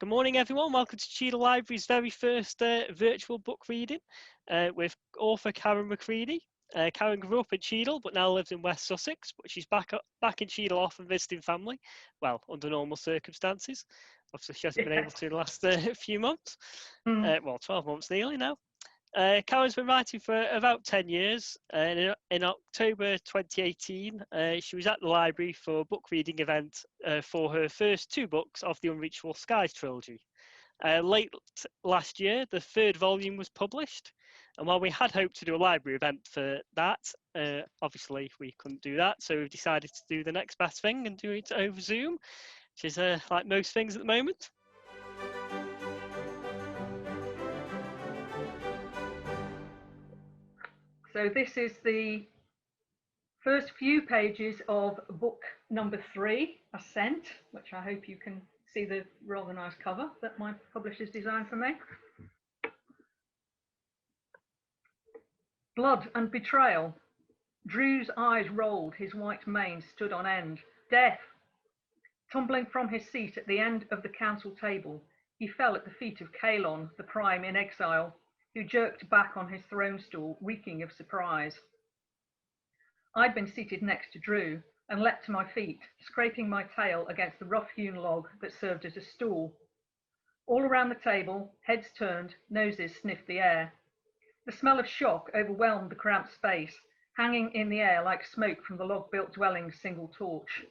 Good morning, everyone. Welcome to Cheadle Library's very first virtual book reading with author Karen McCreedy. Karen grew up in Cheadle, but now lives in West Sussex. But she's back in Cheadle often visiting family, well, under normal circumstances. Obviously, she hasn't been able to in the last few months. Well, 12 months nearly now. Karen's been writing for about 10 years. In October 2018, she was at the library for a book reading event for her first two books of the Unreachable Skies trilogy. Late last year, the third volume was published. And while we had hoped to do a library event for that, obviously we couldn't do that. So we've decided to do the next best thing and do it over Zoom, which is like most things at the moment. So this is the first few pages of book number 3, Ascent, which I hope you can see the rather nice cover that my publisher's designed for me. Blood and betrayal. Drew's eyes rolled, his white mane stood on end. Death! Tumbling from his seat at the end of the council table, he fell at the feet of Calon, the prime in exile, who jerked back on his throne stool, reeking of surprise. I'd been seated next to Drew and leapt to my feet, scraping my tail against the rough-hewn log that served as a stool. All around the table, heads turned, noses sniffed the air. The smell of shock overwhelmed the cramped space, hanging in the air like smoke from the log-built dwelling's single torch.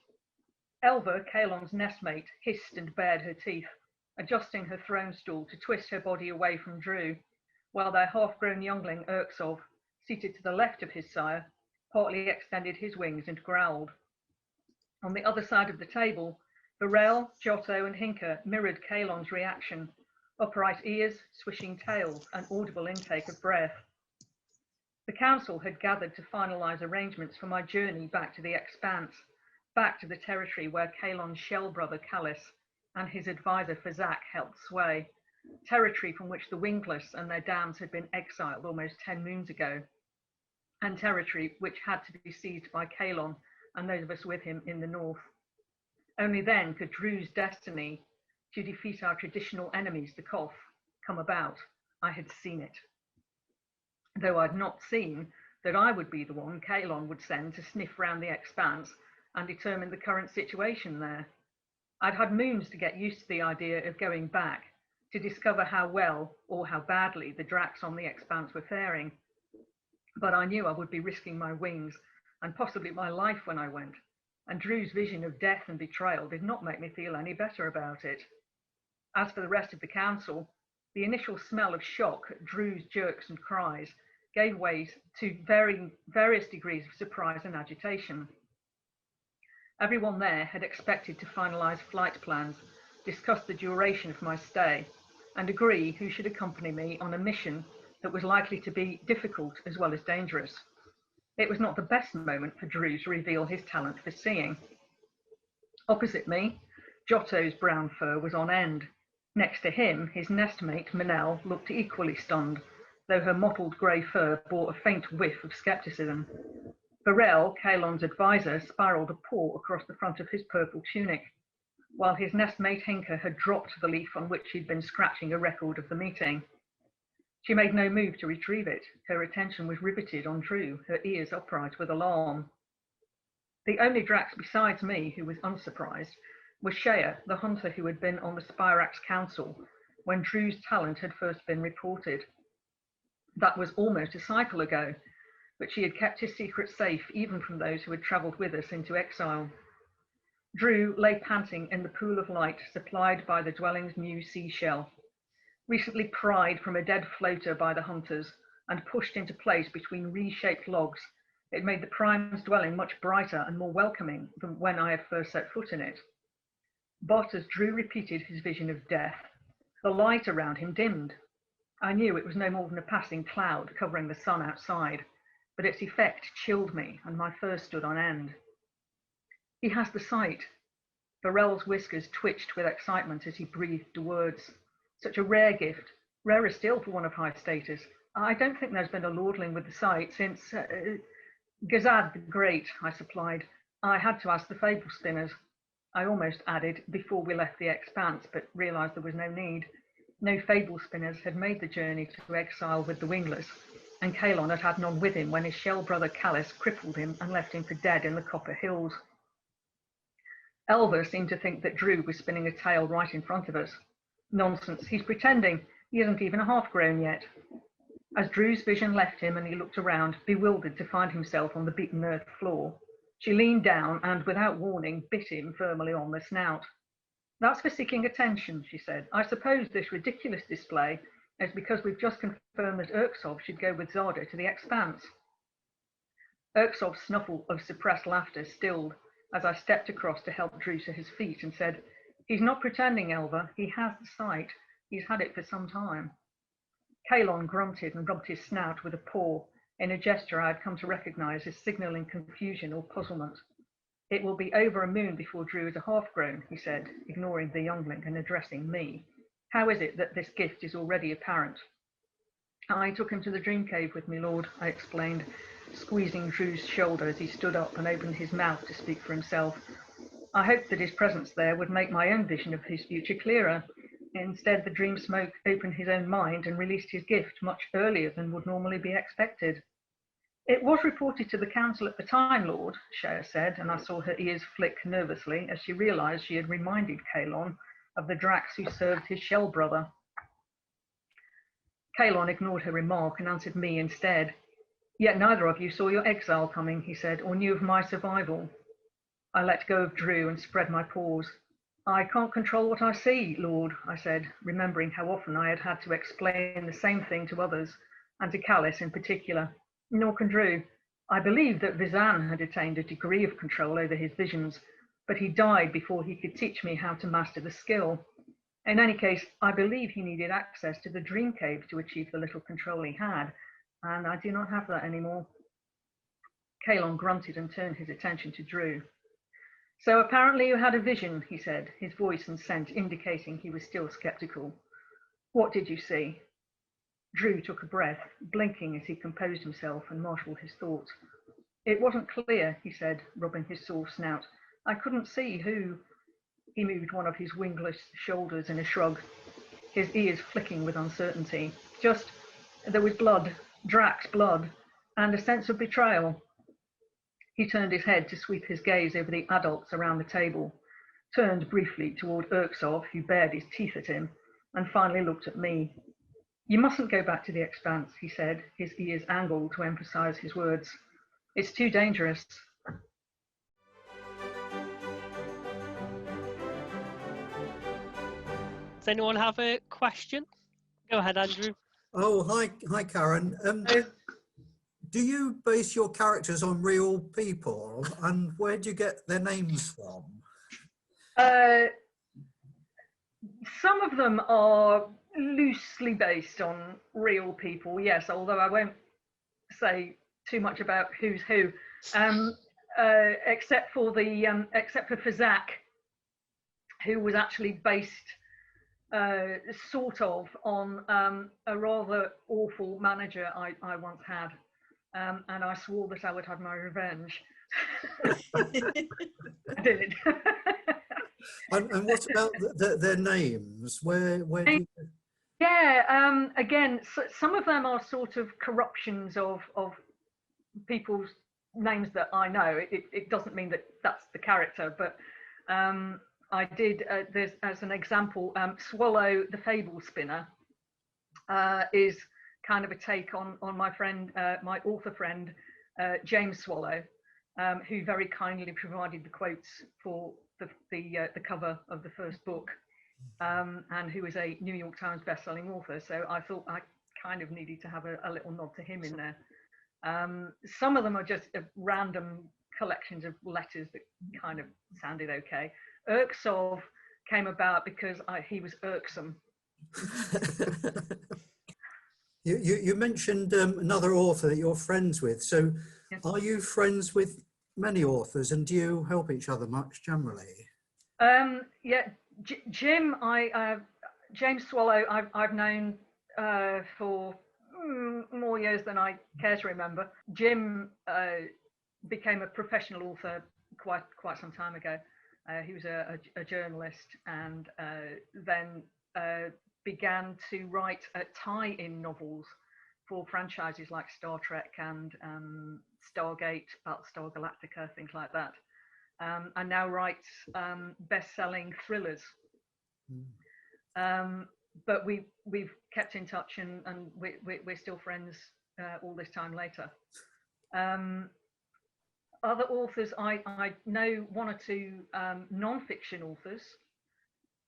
Elva, Calon's nestmate, hissed and bared her teeth, adjusting her throne stool to twist her body away from Drew, while their half-grown youngling Urksov, seated to the left of his sire, partly extended his wings and growled. On the other side of the table, Burrell, Giotto and Hinker mirrored Calon's reaction, upright ears, swishing tails, and audible intake of breath. The council had gathered to finalise arrangements for my journey back to the Expanse, back to the territory where Calon's shell brother Callis and his advisor Fazak held sway, territory from which the Wingless and their dams had been exiled almost 10 moons ago, and territory which had to be seized by Calon and those of us with him in the north. Only then could Drew's destiny to defeat our traditional enemies, the Koth, come about. I had seen it. Though I'd not seen that I would be the one Calon would send to sniff round the Expanse and determine the current situation there. I'd had moons to get used to the idea of going back, to discover how well or how badly the Dracs on the Expanse were faring. But I knew I would be risking my wings and possibly my life when I went, and Drew's vision of death and betrayal did not make me feel any better about it. As for the rest of the council, the initial smell of shock at Drew's jerks and cries gave way to various degrees of surprise and agitation. Everyone there had expected to finalise flight plans, discuss the duration of my stay, and agree who should accompany me on a mission that was likely to be difficult as well as dangerous. It was not the best moment for Drew to reveal his talent for seeing. Opposite me, Giotto's brown fur was on end. Next to him, his nestmate, Manel, looked equally stunned, though her mottled grey fur bore a faint whiff of scepticism. Burrell, Calon's advisor, spiralled a paw across the front of his purple tunic, while his nestmate Hinker had dropped the leaf on which he'd been scratching a record of the meeting. She made no move to retrieve it. Her attention was riveted on Drew, her ears upright with alarm. The only Drax besides me who was unsurprised was Shea, the hunter who had been on the Spirax Council when Drew's talent had first been reported. That was almost a cycle ago, but she had kept his secret safe even from those who had travelled with us into exile. Drew lay panting in the pool of light supplied by the dwelling's new seashell, recently pried from a dead floater by the hunters and pushed into place between reshaped logs. It made the prime's dwelling much brighter and more welcoming than when I had first set foot in it. But as Drew repeated his vision of death, the light around him dimmed. I knew it was no more than a passing cloud covering the sun outside, but its effect chilled me and my fur stood on end. He has the sight. Burrell's whiskers twitched with excitement as he breathed the words. Such a rare gift, rarer still for one of high status. I don't think there's been a lordling with the sight since Gazad the Great, I supplied. I had to ask the fable spinners. I almost added before we left the Expanse, but realised there was no need. No fable spinners had made the journey to exile with the wingless, and Kalon had had none with him when his shell brother Callus crippled him and left him for dead in the Copper Hills. Elva seemed to think that Drew was spinning a tale right in front of us. Nonsense, he's pretending. He isn't even half-grown yet. As Drew's vision left him and he looked around, bewildered to find himself on the beaten earth floor, she leaned down and, without warning, bit him firmly on the snout. "That's for seeking attention," she said. "I suppose this ridiculous display is because we've just confirmed that Urksov should go with Zarda to the Expanse." Urksov's snuffle of suppressed laughter stilled as I stepped across to help Drew to his feet and said, "He's not pretending, Elva. He has the sight. He's had it for some time." Kalon grunted and rubbed his snout with a paw in a gesture I had come to recognise as signalling confusion or puzzlement. "It will be over a moon before Drew is a half-grown," he said, ignoring the youngling and addressing me. "How is it that this gift is already apparent?" "I took him to the dream cave with me, Lord," I explained, squeezing Drew's shoulder as he stood up and opened his mouth to speak for himself. I hoped that his presence there would make my own vision of his future clearer. Instead, the dream smoke opened his own mind and released his gift much earlier than would normally be expected. "It was reported to the council at the time, Lord," Shea said, and I saw her ears flick nervously as she realised she had reminded Kalon of the Drax who served his shell brother. Kalon ignored her remark and answered me instead. "Yet neither of you saw your exile coming," he said, "or knew of my survival." I let go of Drew and spread my paws. "I can't control what I see, Lord," I said, remembering how often I had had to explain the same thing to others, and to Callus in particular. Nor can Drew. I believe that Vizan had attained a degree of control over his visions, but he died before he could teach me how to master the skill. In any case, I believe he needed access to the dream cave to achieve the little control he had, and I do not have that anymore. Kalon grunted and turned his attention to Drew. "So apparently you had a vision," he said, his voice and scent indicating he was still skeptical. "What did you see?" Drew took a breath, blinking as he composed himself and marshalled his thoughts. "It wasn't clear," he said, rubbing his sore snout. "I couldn't see who." He moved one of his wingless shoulders in a shrug, his ears flicking with uncertainty. "Just, there was blood, Drax blood, and a sense of betrayal." He turned his head to sweep his gaze over the adults around the table, turned briefly toward Urksov, who bared his teeth at him, and finally looked at me. "You mustn't go back to the Expanse," he said, his ears angled to emphasize his words. "It's too dangerous." Does anyone have a question? Go ahead, Andrew. Oh, hi, Karen. Do you base your characters on real people, and where do you get their names from? Some of them are loosely based on real people, yes, although I won't say too much about who's who, except for Zach, who was actually based sort of on a rather awful manager I once had, and I swore that I would have my revenge. I did. And what about their names? Where do you... Yeah, again, some of them are sort of corruptions of people's names that I know. It doesn't mean that that's the character, but I did, there's, as an example, Swallow the Fable Spinner is kind of a take on my friend, my author friend, James Swallow, who very kindly provided the quotes for the cover of the first book, and who is a New York Times bestselling author. So I thought I kind of needed to have a little nod to him in there. Some of them are just random collections of letters that kind of sounded okay. Urksov came about because he was irksome. You mentioned another author that you're friends with. So yes. Are you friends with many authors, and do you help each other much generally? Yeah, Jim, James Swallow, I've known for more years than I care to remember. Jim became a professional author quite some time ago. He was a journalist, and then began to write tie-in novels for franchises like Star Trek and Stargate, Battlestar Galactica, things like that. And now writes best-selling thrillers. But we've kept in touch, and we're still friends all this time later. Other authors, I know one or two non-fiction authors.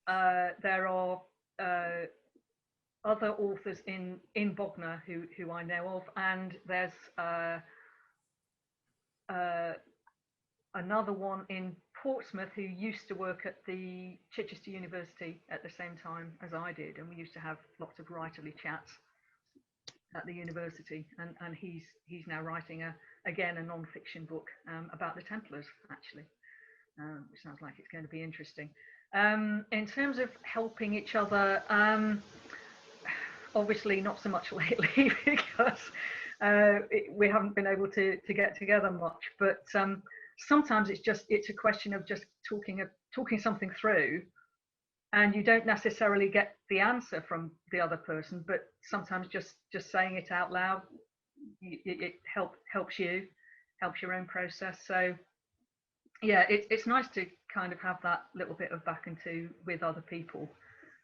There are other authors in Bognor who I know of, and there's another one in Portsmouth who used to work at the Chichester University at the same time as I did, and we used to have lots of writerly chats at the university, and he's now writing again a non-fiction book about the Templars, actually, which sounds like it's going to be interesting. In terms of helping each other, obviously not so much lately because we haven't been able to get together much, but sometimes it's a question of just talking something through, and you don't necessarily get the answer from the other person, but sometimes just saying it out loud, it helps your own process. So yeah, it's nice to kind of have that little bit of back and to with other people,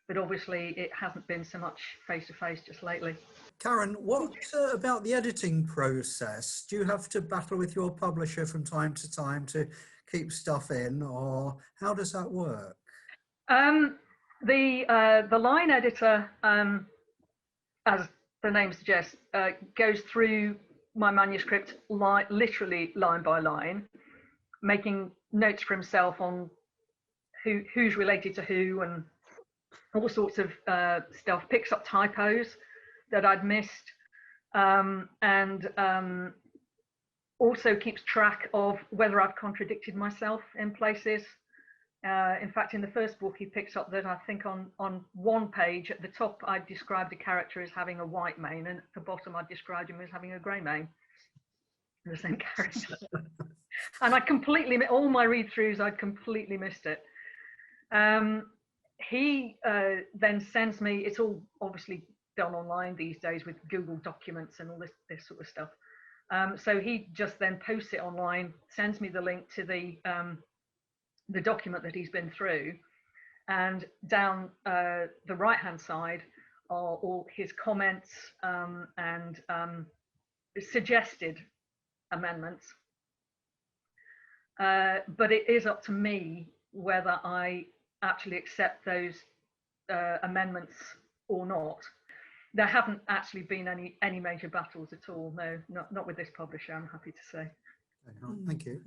but obviously it hasn't been so much face to face just lately. Karen, what about the editing process? Do you have to battle with your publisher from time to time to keep stuff in, or how does that work? The line editor, as the name suggests, goes through my manuscript literally line by line, making notes for himself on who's related to who and all sorts of stuff. Picks up typos that I'd missed, and also keeps track of whether I've contradicted myself in places. In fact, in the first book, he picks up that I think on one page at the top, I described a character as having a white mane, and at the bottom, I described him as having a grey mane. The same character. And I completely, all my read-throughs, I'd completely missed it. He then sends me, it's all obviously done online these days with Google Documents and all this sort of stuff. So he just then posts it online, sends me the link to the document that he's been through, and down the right-hand side are all his comments and suggested amendments. But it is up to me whether I actually accept those amendments or not. There haven't actually been any major battles at all. No, not with this publisher, I'm happy to say. Thank you.